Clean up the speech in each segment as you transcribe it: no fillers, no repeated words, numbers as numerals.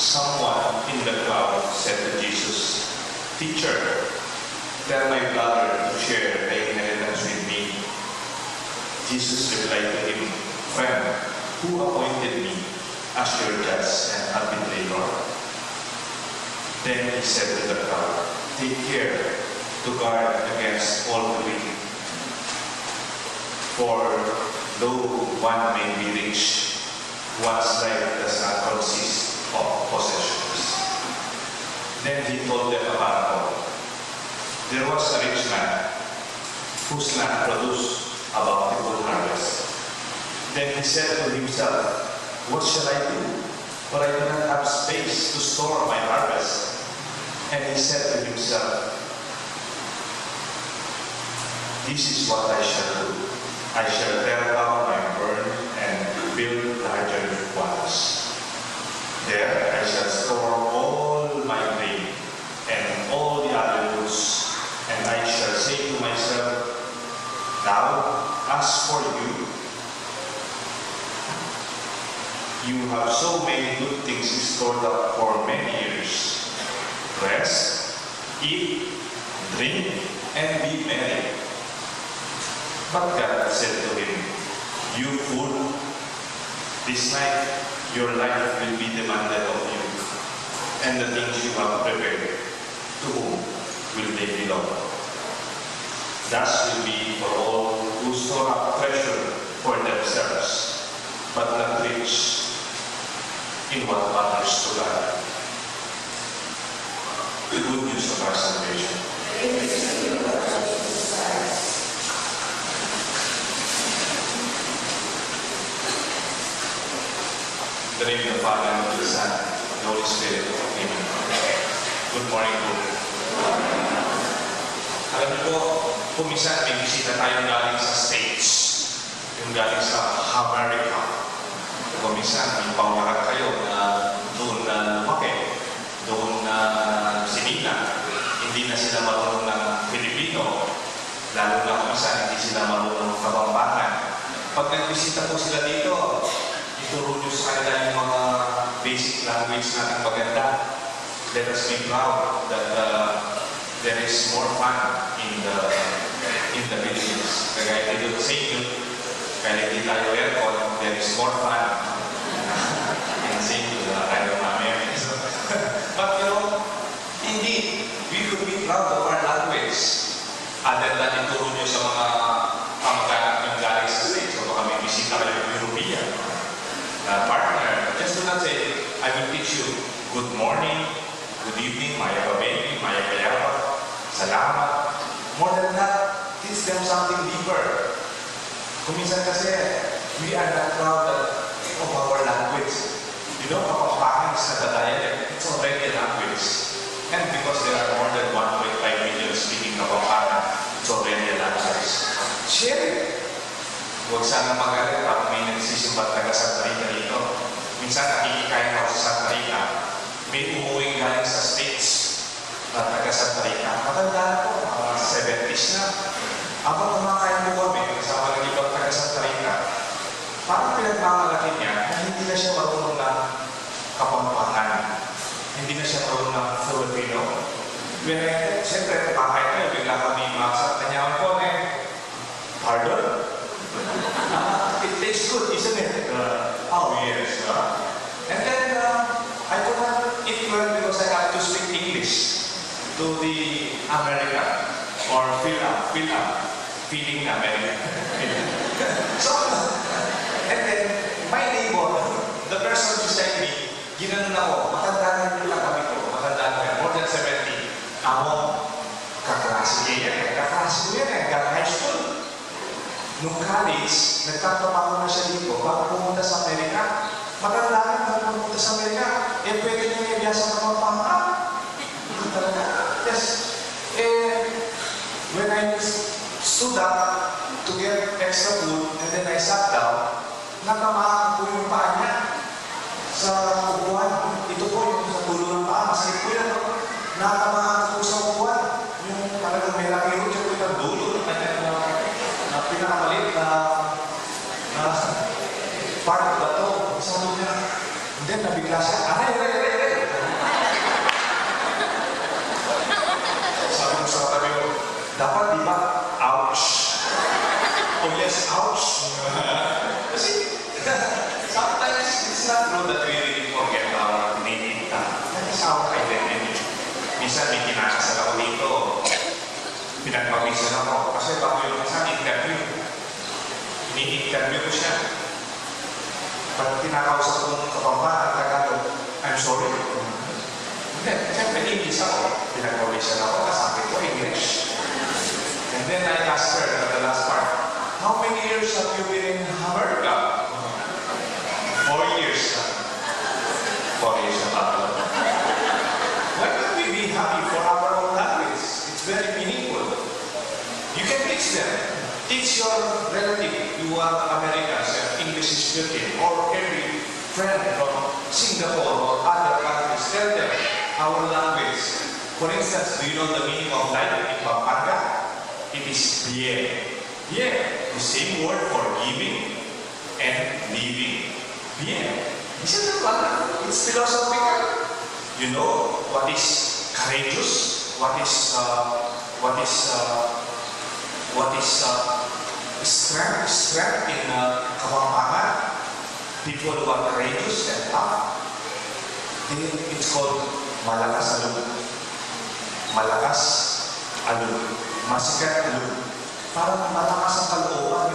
Someone in the crowd said to Jesus, "Teacher, tell my brother to share the inheritance with me." Jesus replied to him, "Friend, who appointed me as your judge and arbitrator?" Then he said to the crowd, "Take care to guard against all greed. For though one may be rich, one's life does not consist of possessions." Then he told them a parable. There was a rich man whose land produced a bountiful harvest. Then he said to himself, "What shall I do? For I do not have space to store my harvest." And he said to himself, "This is what I shall do. I shall tear down my barn and build larger ones. There I shall store all my grain and all the other goods, and I shall say to myself, now, as for you, you have so many good things stored up for many years. Rest, eat, drink, and be merry." But God said to him, "You fool, this night your life will be demanded of you, and the things you have prepared, to whom will they belong? Thus will be for all who store up treasure for themselves, but not rich in what matters to God." The good news of our salvation. In the name of the Father, and of the Son, and the Holy Spirit. Amen. Good morning po. Alam niyo po, kuminsan may bisita tayong galing sa States, yung galing sa America. Kuminsan may paunahan kayo na doon na lumaki, doon na sinina, hindi na sila marunong ng Filipino, lalo na kuminsan hindi sila marunong ng Kapampangan. Pag nagbisita po sila dito, ituro nyo sa kanila yung mga basic language natin maganda. Let us be proud that there is more fun in the Philippines. Kaya dito sa inyo, kaya hindi tayo aircon, there is more fun in sa inyo na tayo mamaya. But you know, indeed, we could be proud of our language. Other than ituro nyo sa mga kamag-anak yung galing sa States, o baka may bisita kayo ng European partner, just do not say, "I will teach you good morning, good evening, maya baby, maya kayaba, salamat." More than that, teach them something deeper. Kuminsan kasi, we are not proud of our language. You know, Kapampangan is not a dialect, it's already a language. And because there are more than 1.5 million speaking Kapampangan, it's already a language. Share it. Huwag sana magalit parang may nagsisimbat taga Santa Rita dito. Minsan nakikikain ako sa Santa Rita, may umuwing galing sa States na taga Santa Rita. Matanda po, mga 70s na. Habang kumakain po kami, kasama ng ibang taga Santa Rita, parang pinagmamalaki niya na hindi na siya marunong ng Kapampangan. Hindi na siya marunong ng Filipino. Siyempre, kumakain tayo, bigla kami makasat na niya po pardon? It tastes good, isn't it? Oh, yes. And then, I could not eat well because I have to speak English to the American or feeling American. So, and then, my neighbor, the person beside me, ginanon ako, matanda na yung katabi ko, matanda na yan, more than 70. Ako, kaklase yan, high school. Nung college, nagtatrabaho na siya dito, bago pumunta sa Amerika, matanda rin bago pumunta sa Amerika, pwede niya yung sa Kapampangan. Hindi talaga. Yes. When I stood up to get extra food, and then I sat down, natamaan ko yung paa niya sa upuan. Ito po yung sa tulo ng paa, masakit po yan. Natamaan ko sa upuan. Yung talagang may lakiro siya po yung dulo ng kanyang pinakamalit na part of the toe. Sabi niya, and then nabigla siya, aray, pinagpawisan ako. Kasi bago yung isang interview, ini-interview ko siya. Pag tinakausap ko ng kapampangan, Tagalog, I'm sorry. Hindi, siyempre English ako. Pinagpawisan ako, kasabi ko English. And then I asked her at the last part, how many years have you been in America? 4 years. 4 years na ba? Why can't we be happy for our own language? It's very meaningful. You can teach them. Teach your relative, you are Americans, English is speaking, or every friend from Singapore or other countries, tell them our language. For instance, do you know the meaning of life in Pampanga? It is bien. Bien, the same word for giving and living. Bien. Isn't that wonderful? It's philosophical. You know what is courageous? What is strength? Strength in Kapampangan. People who are courageous and tough. It's called malakas alun. Malakas alun. Masikat alun. Parang malakas ang kalooban.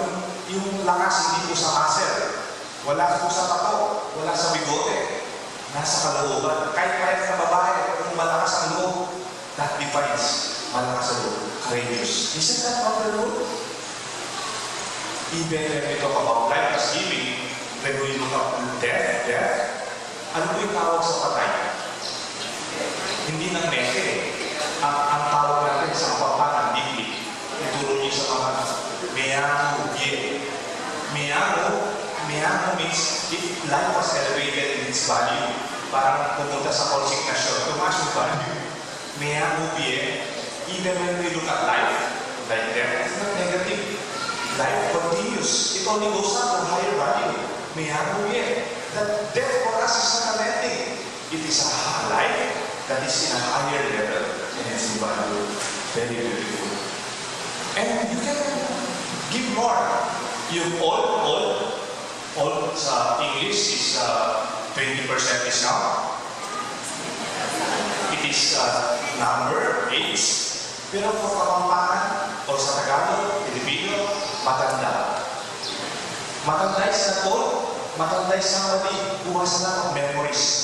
Yung lakas hindi po sa muscle. Wala po sa tato. Wala sa bigote. Nasa kalooban. Kahit na babae, kung malakas ang loob, that defines malakas ang loob. Courageous. Isn't that wonderful? Even when we talk about life as giving, when we look up death, ano po yung tawag sa patay? Hindi ng meke. Ang tawag natin sa kapapatan, deeply. Ituro niyo sa mga meyano, ye. Meyano means if life was elevated in its value, parang pumunta sa consignation, tumaas yung value. Meyano, ye. Even when we look at life, like death, it's not negative. Life continues. It only goes up to higher value. Meyano, ye. That death for us is not a ending. It is a life that is in a higher level and it's in value. Very beautiful. And you can give more. You all sa English is 20% discount. It is number 8. Pero for Kapampangan o sa Tagalog, Pilipino, matanda. Matanda is not old. Matanda is somebody who has a lot of memories.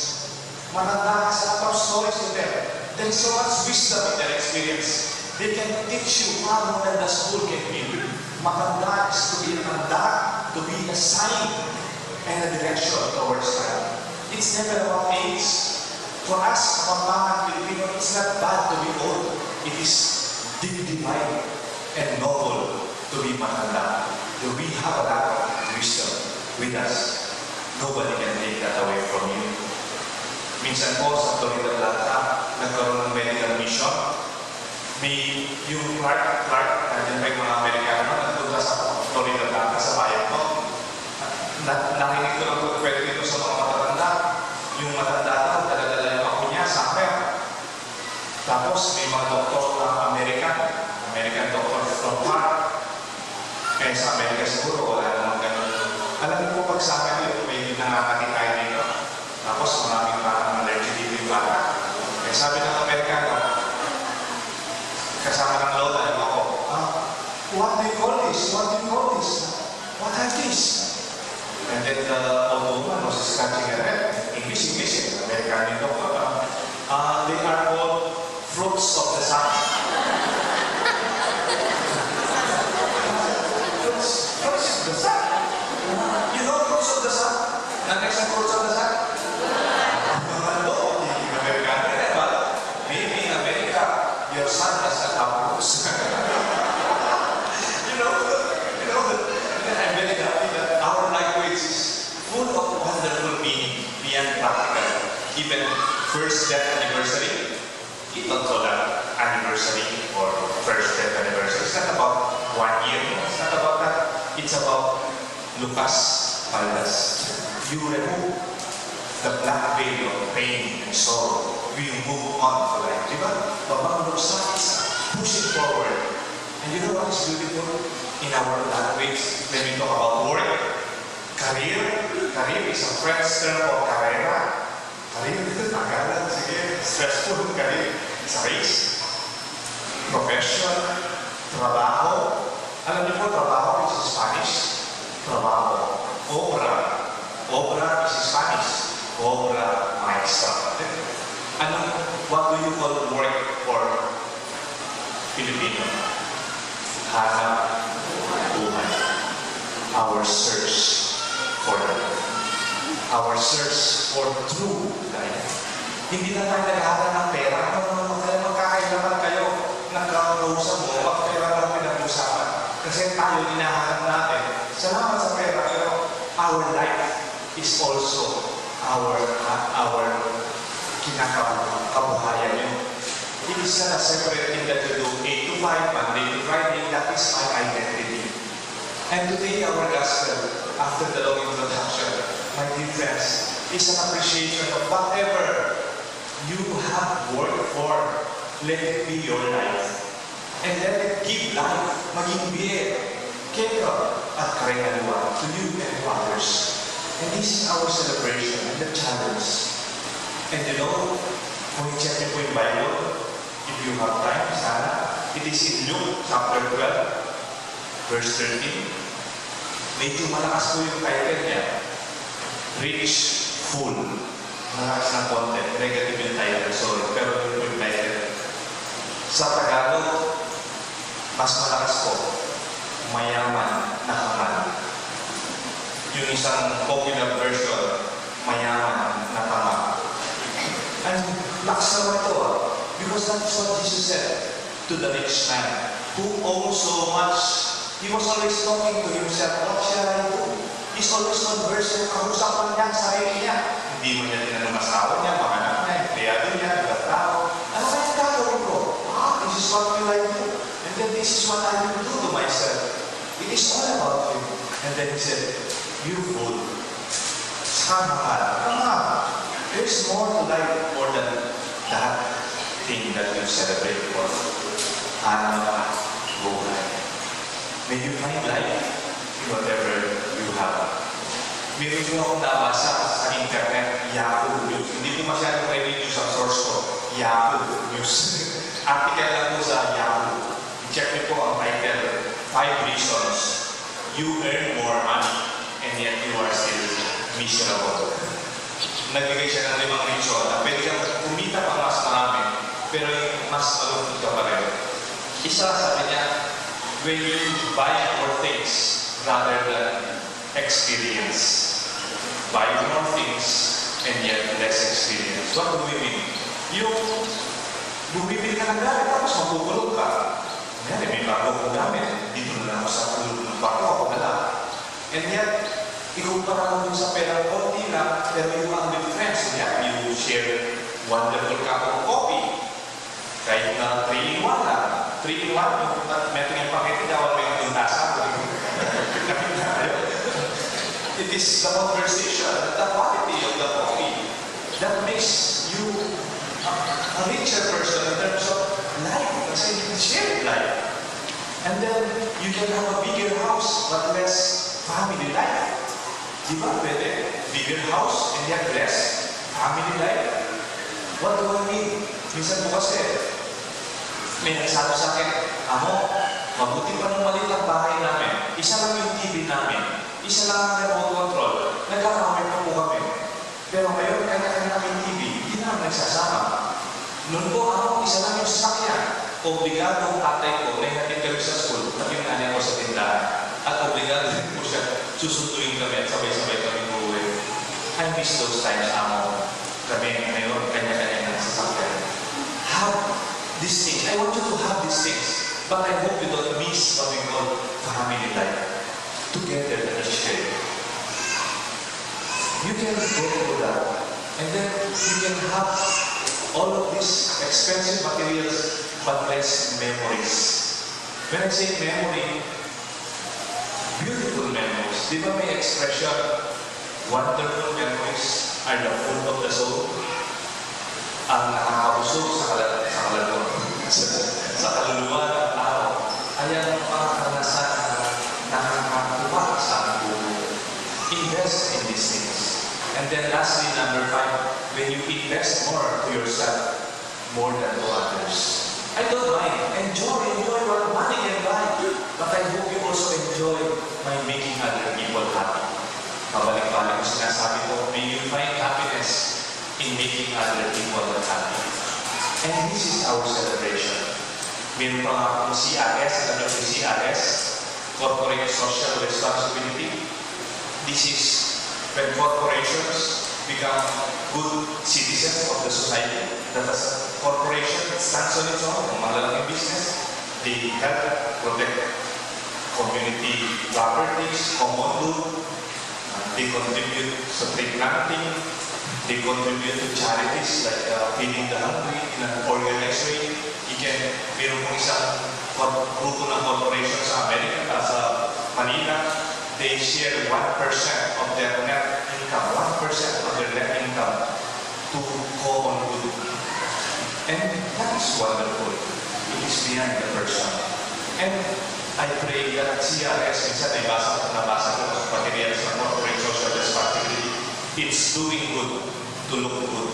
Matanda has a lot of stories to tell. There is so much wisdom in their experience. They can teach you far more than the school can give you. Matanda is to be a tanda, to be a sign and a direction towards time. It's never about age. For us, Kapampangan Filipino, it's not bad to be old. It is divine and noble to be matanda. We have a lot of wisdom with us. Nobody can take that away from you. Minsan po sa Florida Atlanta, nagkaroon ng medical mission. May yung Clark, nandiyan pa yung mga Amerikano, nagpunta sa Florida Atlanta sa bayan ko. Nakinig ko lang po pwede dito sa mga matatanda. Yung matanda daw, dala-dala yung ako niya, summer. Tapos may mga doktor ng American doctor from Clark. Kaya sa Amerika siguro, wala namang ganun. Alam niyo po pag sa akin yun, may nangangati tayo dito. Tapos maraming parang allergy dito yung bata. Kaya sabi ng Amerikano, kasama ng lola yung ako, what do you call this? What do you call this? What are these? And then the old woman was scratching her head. English, American yung doctor. They are called fruits of the sun. Fruits of the sun. You know fruits of the sun? Next to fruits of the sun? No, American, but maybe in America, your son doesn't have fruits. you know, I'm very happy that our language is full of wonderful meaning beyond practical. Even first death anniversary, you don't call that anniversary or first death anniversary. It's not about 1 year. It's not about that. It's about Lucas Paldas. You remove the black veil of pain and sorrow. We move on to life. Diba? But those signs, pushing forward. And you know what is beautiful? In our language, when we talk about work, career is a French term for carrera. Career, tagalan, sige, stressful career. It's a race. Profession, Trabaho. Alam niyo po, trabaho is Spanish. Trabaho. Obra. Obra is Spanish. Obra maestra. What do you call work for Filipino? Hanap buhay. Our search for life. Our search for true life. Hindi na tayo naghahanap ng pera. Magkakailaman kayo. Nagkakausap mo, pag-pera lang pinag-usapan. Kasi tayo hinahanap natin. Salamat sa pera, pero our life is also our kinakabuhayan yun. It is not a separate thing that you do 8 to 5, Monday to Friday. That is my identity. And today, our gospel, after the long introduction, my dear friends, is an appreciation of whatever you have worked for. Let it be your life. And let it give life, maging biye, kero, at karengaliwa to you and to others. And this is our celebration and the challenge. And you know, kung i-check niyo po yung Bible, if you have time, sana, it is in Luke chapter 12, verse 13. Medyo malakas po yung title niya. Rich, full. Malakas ng content. Negative yung title, sorry. Pero yun po yung title. Sa Tagalog, mas malakas po, mayaman na kaman. Yung isang popular version, mayaman na tama. And lakas naman ito because that is what Jesus said to the rich man who owns so much. He was always talking to himself, what shall I do? He's always conversing, kahusapan niya, sarili niya. Hindi mo niya tinanong asawa niya, mga anak niya, empleyado niya, ibang tao. Ano kaya gagawin ko? This is what will I do? And then this is what I will do to myself. It is all about him. And then he said, you fool. Sama. There's more to life more than that thing that you celebrate for. Hanap buhay. May you find life in whatever you have. Meron ko akong nabasa sa internet, Yahoo News. Hindi ko masyadong religious ang source ko. Yahoo News. Article lang po sa Yahoo. I-check niyo po ang title, 5 reasons you earn more money and yet you are still miserable. Nagbigay siya ng 5 reason na pwede kang kumita pa mas marami, pero mas malungkot ka pa rin. Isa, sabi niya, when you buy more things rather than experience. Buy more things and yet less experience. What do we mean? Yung bumibili ka ng gamit, tapos magugulog ka. Ngayon, may bago kong gamit. Dito na lang ako sa tulog ng bago ako na lang. And yet, ikumpara mo dun sa pera, konti lang, pero you are with friends. Yeah, you share wonderful cup of coffee. Kahit na 3-in-1 lang. 3-in-1, yung meron yung pakete, dapat may tuntasan. It is the conversation, the quality of the coffee that makes you a richer person in terms of life. Kasi you can share life. And then, you can have a bigger house but less family life. Di ba? Pwede? Bigger house and yet less family life. What do I mean? Minsan po kasi, may nagsabi sa akin, mabuti pa nung maliit ang bahay namin. Isa lang yung TV namin. Isa lang ang remote control. Nagkakamay pa po kami. Pero ngayon, kanya-kanya namin TV. Hindi naman nagsasama. Noon po isa lang yung sasakyan. Obligado ang tatay ko na ihatid kami sa school at yung nanay ko sa tindahan. At obligado rin po siya susunduin kami at sabay-sabay kami buuwi. I miss those times, kami ngayon, kanya-kanya ng sasakyan. Have these things. I want you to have these things. But I hope you don't miss what we call family life. Together and share. You can go to that. And then you can have all of these expensive materials but less memories. When I say memory, beautiful memories. Di ba may expression, wonderful memories are the food of the soul? Ang nakakabusog sa kaluluwa ng tao ay ang mga karanasan na nakakakuha sa buhay. Invest in these things. And then lastly, number 5, when you invest more to yourself, more than to others. I don't mind. Enjoy what money can buy. But I hope you also enjoy my making other people happy. Pabalik-balik ko sinasabi ko, may you find happiness in making other people happy. And this is our celebration. Meron pa nga akong CRS, alam niyo yung CRS, Corporate Social Responsibility. This is when corporations become good citizens of the society. That as a corporation, it stands on its own, ng malalaking business. They help protect community properties, common good. They contribute sa tree planting. They contribute to charities like feeding the hungry in an organized way. Meron pong isang grupo ng corporation sa Amerika, sa Manila, they share 1% of their net income, 1% of their net income to common good. And that is wonderful. It is beyond the person. And I pray that CRS, minsan nabasa ko sa materials ng corporate social responsibility, it's doing good to look good.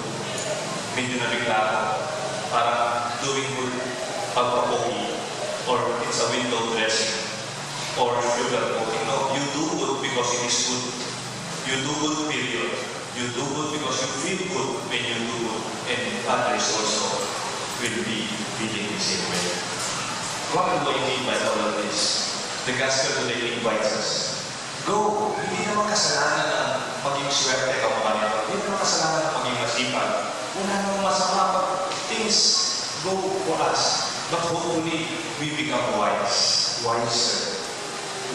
Medyo nabigla ako. Parang doing good pagpapogi, or it's a window dressing, or sugar coating. No, you do good because it is good. You do good, period. You do good because you feel good when you do good, and others also will be feeling the same way. What do I mean by all of this? The gospel today invites us. Go! Hindi naman kasalanan na maging swerte ka mo kanina. Hindi naman kasalanan na maging masipag. Wala namang masama pag things go for us. But hopefully, we become wise. Wiser.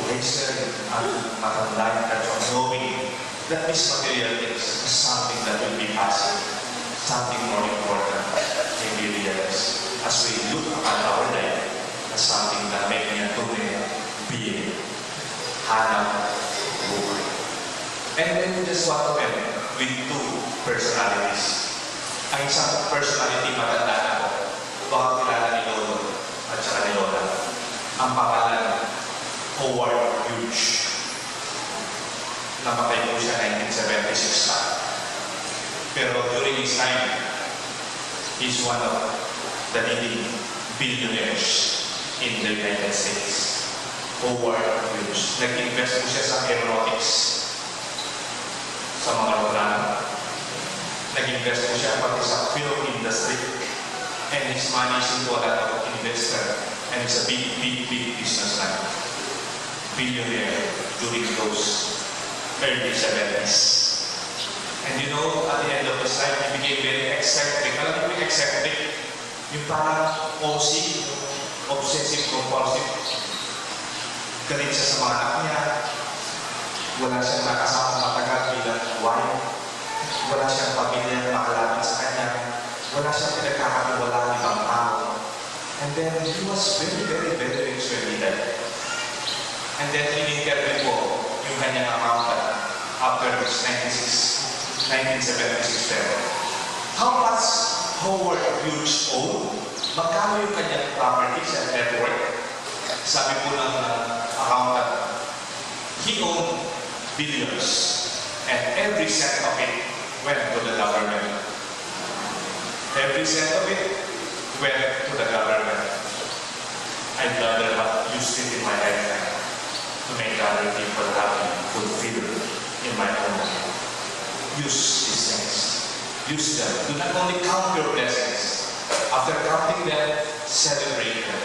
Wiser at matandaan at knowing that this material things is something that will be passing. Something more important than we realize. As we look at our life, as something na may tunay being hanap buhay. And then we just want to end with two personalities. Ang isang personality matanda na ko, baka kilala ni Lolo at saka ni Lola. Ang pangalan, Howard Hughes. Namatay po siya 1976 pa. Pero during his time, he's one of the leading billionaires in the United States. Howard Hughes. Nag-invest po siya sa aeronautics, sa mga aeroplano. Nag-invest po siya pati sa film industry. And his money is into a lot of investor. And it's a big businessman. Billionaire during those early 70s. And you know, at the end of his life, he became very eccentric. Alam mo yung eccentric? Yung parang OC, obsessive compulsive. Galit siya sa mga anak niya. Wala siyang nakasama matagal bilang wife. Wala siyang pamilya na makalapit sa kanya. Wala siyang pinagkakatiwala ng ibang tao. And then he was very rich when he died. And then in-interview po yung kanyang accountant after his 1976 pero. How much Howard Hughes owned? Magkano yung kanyang property sa net worth? Sabi po ng accountant, he owned billions and every cent of it went to the government. Every cent of it went to the government. I'd rather have used it in my lifetime to make other people happy, fulfilled in my own life. Use these things. Use them. Do not only count your blessings. After counting them, celebrate them.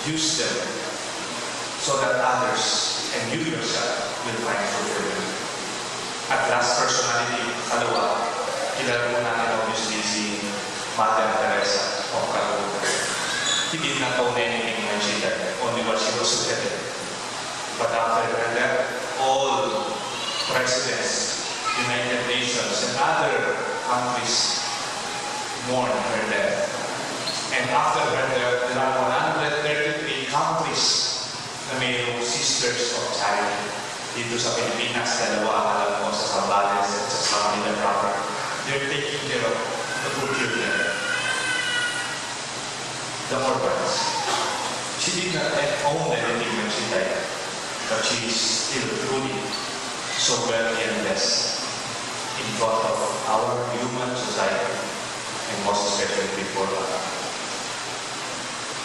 Use them so that others and you yourself will find fulfillment. At last, personality, kalawa, kilala mo natin obviously si Mother Teresa of Calcutta. He did not own anything when she died, only what she was together. But after her death, all presidents, United Nations, and other countries mourn her death. And after her death, there are 133 countries na mayroong Sisters of Charity. Dito sa Pilipinas, dalawa alam mo sa Zambales at sa Manila proper. They're taking care of the poor children, the orphans. She did not own anything when she died, but she is still truly so wealthy and blessed in front of our human society, and most especially before God.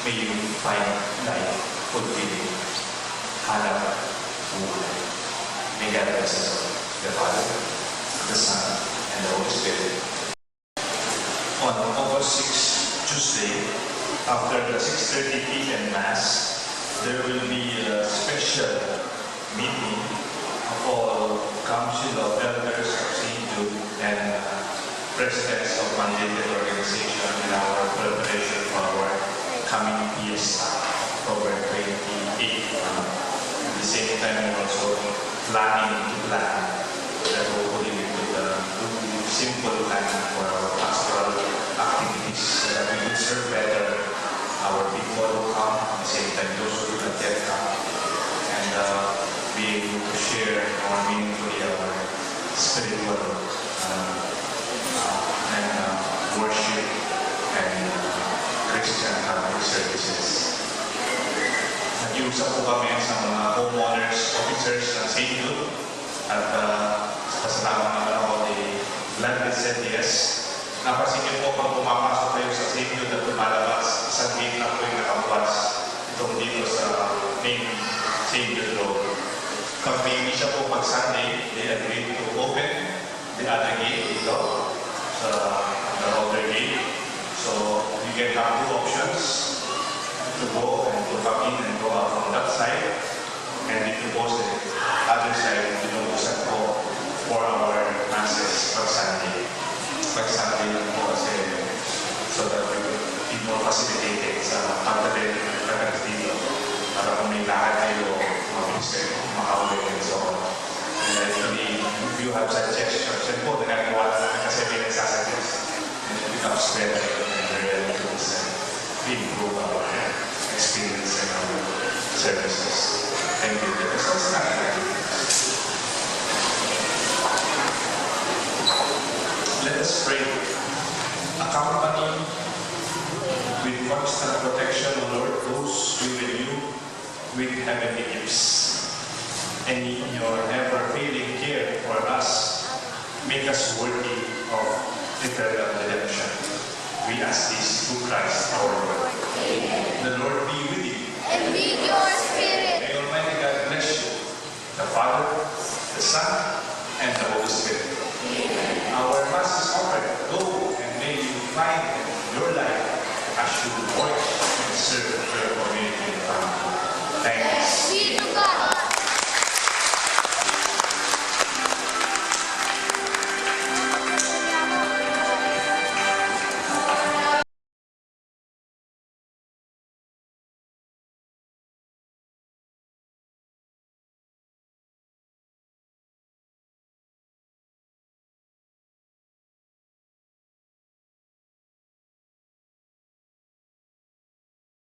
may you find life fulfilling. Hanap buhay. May God bless us all. The Father, the Son, and the Holy Spirit. On August 6, Tuesday, after the 6:30 p.m. Mass, there will be a special meeting of all Council of Elders of St. Jude and presidents of mandated organization in our preparation for our coming fiesta, October 28. At the same time, we're also planning to plan that hopefully we could do simple planning for our pastoral activities so that we could serve better our people who come, at the same time those who do not yet come, and be able to share more meaningfully our spiritual and worship and Christian Catholic services. Nag-iusap po kami sa mga homeowners, officers ng St. Jude at pasalamat naman ako ni Gladys said yes. Napansin niyo po pag pumapasok kayo sa St. Jude at lumalabas, isang gate na po yung nakabukas itong dito sa main St. Jude Road. Pag may misa po pag Sunday, they agreed to open the other gate dito sa the other gate. So you can have two options to go and to come in and go out from that side. And if you go sa other side, binubuksan po for our masses pag Sunday. Pag Sunday lang po kasi so that we could be more facilitated sa pagdating dito para kung may lakad kayo, mabilis kayo makauwi and so on. And actually, if you have suggestions, yan po, nagagawa namin kasi may nagsasuggest and it becomes better and very close and we improve our experience and our services. Thank you. So, it's not let us pray. Accompany with constant protection, O Lord, those we will you with heavenly gifts. And in your never-failing care for us, make us worthy of eternal redemption. We ask this through Christ our Lord. Amen. The Lord be with you. And with your spirit. May Almighty God bless you, the Father, the Son, and the Holy Spirit. Amen. Our Mass is offered. Go and may you find your life as you work and serve the